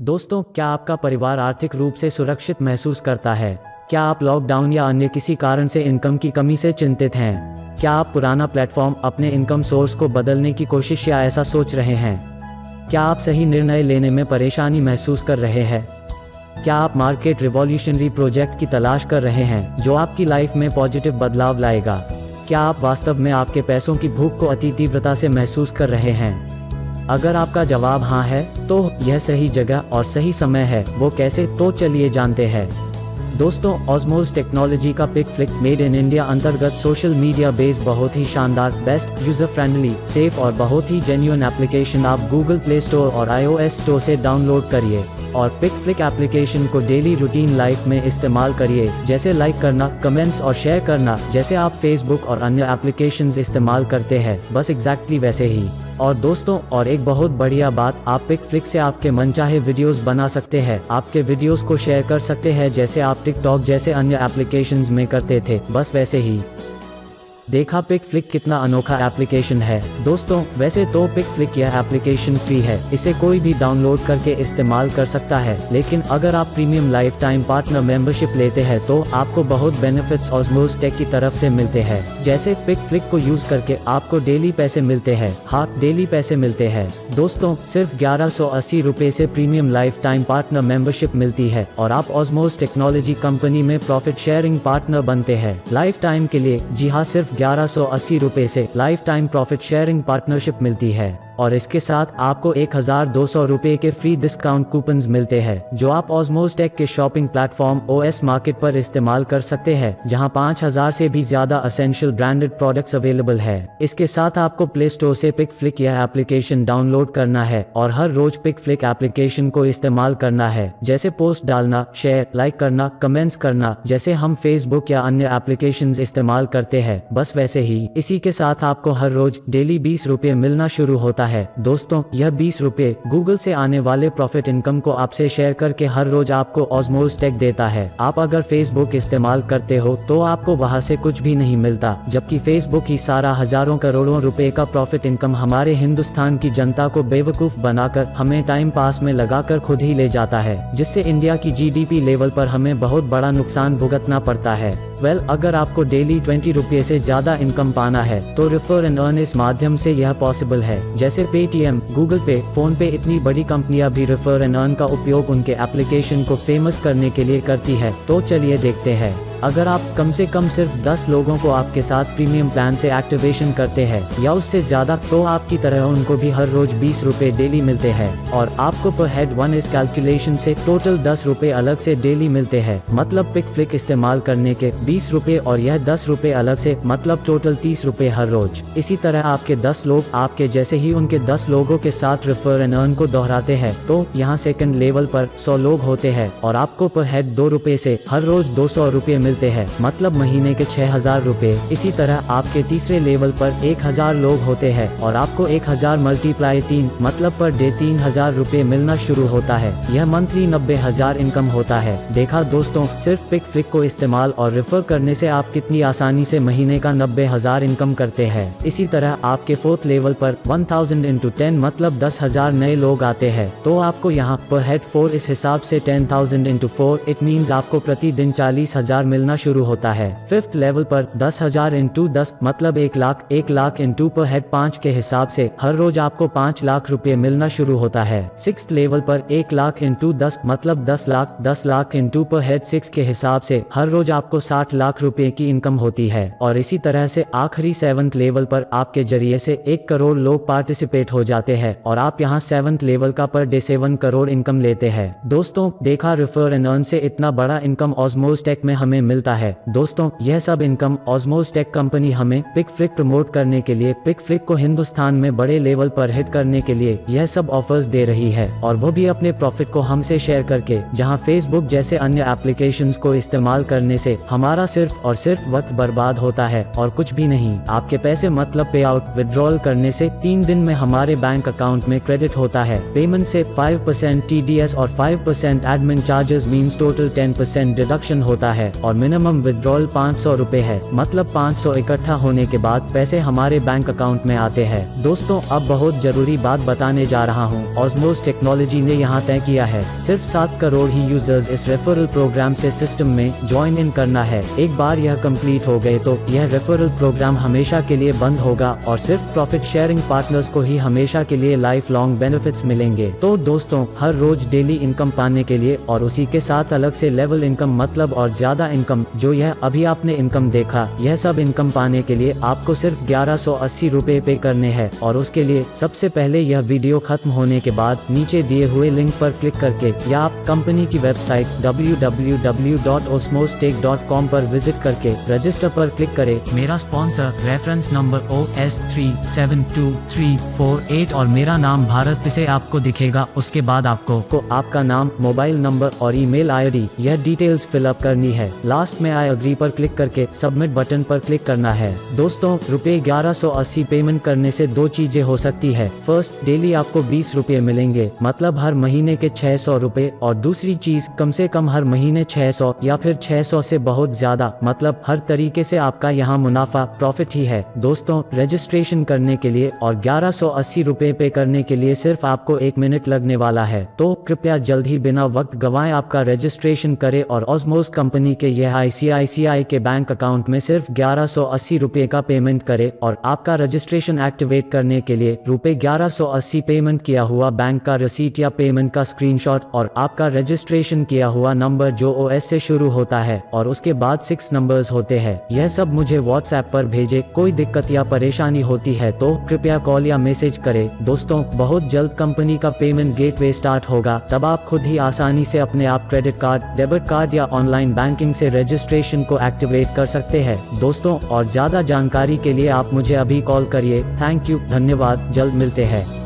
दोस्तों, क्या आपका परिवार आर्थिक रूप से सुरक्षित महसूस करता है? क्या आप लॉकडाउन या अन्य किसी कारण से इनकम की कमी से चिंतित हैं? क्या आप पुराना प्लेटफॉर्म अपने इनकम सोर्स को बदलने की कोशिश या ऐसा सोच रहे हैं? क्या आप सही निर्णय लेने में परेशानी महसूस कर रहे हैं? क्या आप मार्केट रिवॉल्यूशनरी प्रोजेक्ट की तलाश कर रहे हैं जो आपकी लाइफ में पॉजिटिव बदलाव लाएगा? क्या आप वास्तव में आपके पैसों की भूख को अति तीव्रता से महसूस कर रहे हैं? अगर आपका जवाब हाँ है, तो यह सही जगह और सही समय है। वो कैसे? तो चलिए जानते हैं। दोस्तों, ऑस्मोस टेक्नोलॉजी का Pick Flick made in India अंतर्गत सोशल मीडिया बेस्ड बहुत ही शानदार, बेस्ट, यूजर फ्रेंडली, सेफ और बहुत ही जेन्युइन एप्लीकेशन आप गूगल प्ले स्टोर और iOS स्टोर से डाउनलोड करिए और पिक फ्लिक एप्लीकेशन को डेली रूटीन लाइफ में इस्तेमाल करिए, जैसे लाइक करना, कमेंट्स और शेयर करना, जैसे आप फेसबुक और अन्य एप्लीकेशंस इस्तेमाल करते हैं, बस एग्जैक्टली वैसे ही। और दोस्तों, और एक बहुत बढ़िया बात, आप पिक फ्लिक से आपके मनचाहे वीडियोस बना सकते हैं, आपके वीडियोस को शेयर कर सकते हैं जैसे आप टिकटॉक जैसे अन्य एप्लीकेशंस में करते थे, बस वैसे ही। देखा पिक फ्लिक कितना अनोखा एप्लीकेशन है। दोस्तों, वैसे तो पिक फ्लिक यह एप्लीकेशन फ्री है, इसे कोई भी डाउनलोड करके इस्तेमाल कर सकता है, लेकिन अगर आप premium life time partner membership लेते हैं तो आपको बहुत बेनिफिट्स ऑस्मोस टेक की तरफ से मिलते हैं। जैसे पिक फ्लिक को यूज करके आपको डेली पैसे मिलते हैं। हाँ, डेली पैसे मिलते हैं। दोस्तों, सिर्फ 1180 रुपए से premium life time partner membership मिलती है और आप ऑस्मोस टेक्नोलॉजी कंपनी में प्रॉफिट शेयरिंग पार्टनर बनते हैं लाइफ टाइम के लिए। जी हाँ, सिर्फ 1180 रुपए से life time profit sharing partnership मिलती है और इसके साथ आपको 1200 रुपए के फ्री डिस्काउंट कूपन्स मिलते हैं जो आप ऑस्मोस टेक के शॉपिंग प्लेटफॉर्म OS मार्केट पर इस्तेमाल कर सकते हैं, जहां 5000 से भी ज्यादा असेंशियल ब्रांडेड प्रोडक्ट्स अवेलेबल है। इसके साथ आपको प्ले स्टोर से पिक फ्लिक यह एप्लीकेशन डाउनलोड करना है और हर रोज पिक फ्लिक एप्लीकेशन को इस्तेमाल करना है, जैसे पोस्ट डालना, शेयर, लाइक करना, कमेंट्स करना, जैसे हम फेसबुक या अन्य एप्लीकेशंस इस्तेमाल करते हैं, बस वैसे ही। इसी के साथ आपको हर रोज डेली 20 रुपए मिलना शुरू होता है। दोस्तों, यह 20 रुपए गूगल से आने वाले प्रॉफिट इनकम को आपसे शेयर करके हर रोज आपको ऑस्मोस टेक देता है। आप अगर फेसबुक इस्तेमाल करते हो तो आपको वहां से कुछ भी नहीं मिलता, जबकि फेसबुक ही सारा हजारों करोड़ों रुपए का प्रॉफिट इनकम हमारे हिंदुस्तान की जनता को बेवकूफ बनाकर हमें टाइम पास में लगाकर खुद ही ले जाता है, जिससे इंडिया की GDP लेवल पर हमें बहुत बड़ा नुकसान भुगतना पड़ता है। अगर आपको डेली 20 रुपये से ज्यादा इनकम पाना है तो रेफर एंड अर्न इस माध्यम से यह पॉसिबल है। जैसे पेटीएम, गूगल पे, फोन पे, इतनी बड़ी कंपनियां भी रेफर एंड अर्न का उपयोग उनके एप्लीकेशन को फेमस करने के लिए करती है। तो चलिए देखते हैं। अगर आप कम से कम सिर्फ 10 लोगों को आपके साथ प्रीमियम प्लान से एक्टिवेशन करते हैं या उससे ज्यादा, तो आपकी तरह उनको भी हर रोज 20 रुपए डेली मिलते हैं और आपको पर हेड 1 इस कैलकुलेशन से टोटल 10 रुपए अलग से डेली मिलते हैं। मतलब पिक फ्लिक इस्तेमाल करने के 20 रुपए और यह 10 रुपए अलग से, मतलब टोटल 30 रुपए हर रोज। इसी तरह आपके 10 लोग आपके जैसे ही उनके 10 लोगों के साथ रेफर एंड अर्न को दोहराते हैं तो यहाँ सेकंड लेवल पर 100 लोग होते हैं और आपको पर हेड 2 रुपए से हर रोज 200 रुपए मिलते हैं, मतलब महीने के 6000 रुपए। इसी तरह आपके तीसरे लेवल पर 1000 लोग होते हैं और आपको 1000 मल्टीप्लाई 3, मतलब पर डे 3000 रुपए मिलना शुरू होता है। यह मंथली 90,000 इनकम होता है। देखा दोस्तों, सिर्फ पिक फ्लिक को इस्तेमाल और रेफर करने से आप कितनी आसानी से महीने का 90,000 इनकम करते हैं। इसी तरह आपके फोर्थ लेवल पर 1000 इंटू 10, मतलब 10,000 नए लोग आते हैं तो आपको यहाँ पर हेड 4 इस हिसाब से 10,000 इंटू 4, इट मीन्स आपको प्रतिदिन 40,000 मिलना शुरू होता है। फिफ्थ लेवल पर 10,000 इंटू 10, मतलब 1 लाख, 1 लाख इंटू पर हेड 5 के हिसाब से हर रोज आपको 5 लाख रुपए मिलना शुरू होता है। सिक्स्थ लेवल पर 1 लाख इंटू 10, मतलब 10 लाख, 10 लाख इंटू पर हेड 6 के हिसाब से हर रोज आपको 60 लाख रुपए की इनकम होती है। और इसी तरह से आखिरी 7th लेवल पर आपके जरिए से 1 करोड़ लोग पार्टिसिपेट हो जाते हैं और आप यहाँ 7th लेवल का पर डे 7 करोड़ इनकम लेते हैं। दोस्तों, देखा रेफर एंड अर्न से इतना बड़ा इनकम ऑस्मोस टेक में हमें मिलता है। दोस्तों, यह सब इनकम ऑस्मोस टेक कंपनी हमें पिक फ्लिक प्रमोट करने के लिए, पिक फ्लिक को हिंदुस्तान में बड़े लेवल पर हिट करने के लिए यह सब ऑफर्स दे रही है और वो भी अपने प्रॉफिट को हमसे शेयर करके, जहां फेसबुक जैसे अन्य एप्लीकेशंस को इस्तेमाल करने से हमारा हमारा सिर्फ और सिर्फ वक्त बर्बाद होता है और कुछ भी नहीं। आपके पैसे मतलब पे आउट विड्रॉल करने से 3 दिन में हमारे बैंक अकाउंट में क्रेडिट होता है। पेमेंट से 5% TDS और 5% admin charges means total 10% deduction होता है और मिनिमम विड्रॉल 500 रुपए है। मतलब 500 इकट्ठा होने के बाद पैसे हमारे बैंक अकाउंट में आते हैं। दोस्तों अब बहुत जरूरी बात बताने जा रहा हूँ। ऑस्मोस टेक्नोलॉजी ने यहाँ तय किया है सिर्फ 7 करोड़ ही यूजर्स इस रेफरल प्रोग्राम से सिस्टम में ज्वाइन इन करना है। एक बार यह कंप्लीट हो गए तो यह रेफरल प्रोग्राम हमेशा के लिए बंद होगा और सिर्फ प्रॉफिट शेयरिंग पार्टनर्स को ही हमेशा के लिए लाइफ लॉन्ग बेनिफिट्स मिलेंगे। तो दोस्तों हर रोज डेली इनकम पाने के लिए और उसी के साथ अलग से लेवल इनकम मतलब और ज्यादा इनकम जो यह अभी आपने इनकम देखा, यह सब इनकम पाने के लिए आपको सिर्फ 1180 रुपए पे करने हैं। और उसके लिए सबसे पहले यह वीडियो खत्म होने के बाद नीचे दिए हुए लिंक पर क्लिक करके या आप कंपनी की वेबसाइट www.osmostech.com पर विजिट करके रजिस्टर पर क्लिक करें। मेरा स्पॉन्सर रेफरेंस नंबर OS372348 और मेरा नाम भारत इसे आपको दिखेगा। उसके बाद आपको आपका नाम, मोबाइल नंबर और ईमेल आईडी यह डिटेल्स फिलअप करनी है। लास्ट में आई अग्री पर क्लिक करके सबमिट बटन पर क्लिक करना है। दोस्तों रुपए 1180 पेमेंट करने से 2 चीजें हो सकती है। फर्स्ट, डेली आपको 20 रुपए मिलेंगे मतलब हर महीने के 600 रुपए और दूसरी चीज कम से कम हर महीने 600 या फिर 600 से बहुत ज्यादा मतलब हर तरीके से आपका यहाँ मुनाफा प्रॉफिट ही है। दोस्तों रजिस्ट्रेशन करने के लिए और 1180 रुपए पे करने के लिए सिर्फ आपको 1 मिनट लगने वाला है। तो कृपया जल्द ही बिना वक्त गवाएं आपका रजिस्ट्रेशन करें और ऑस्मोस कंपनी के यह ICICI के बैंक अकाउंट में सिर्फ 1180 रुपए का पेमेंट करे और आपका रजिस्ट्रेशन एक्टिवेट करने के लिए रुपए 1180 पेमेंट किया हुआ बैंक का रसीट या पेमेंट का स्क्रीनशॉट और आपका रजिस्ट्रेशन किया हुआ नंबर जो OS से शुरू होता है और उसके बाद 6 नंबर्स होते हैं, यह सब मुझे व्हाट्सएप पर भेजे। कोई दिक्कत या परेशानी होती है तो कृपया कॉल या मैसेज करें। दोस्तों बहुत जल्द कंपनी का पेमेंट गेटवे स्टार्ट होगा, तब आप खुद ही आसानी से अपने आप क्रेडिट कार्ड, डेबिट कार्ड या ऑनलाइन बैंकिंग से रजिस्ट्रेशन को एक्टिवेट कर सकते हैं। दोस्तों और ज्यादा जानकारी के लिए आप मुझे अभी कॉल करिए। थैंक यू, धन्यवाद, जल्द मिलते हैं।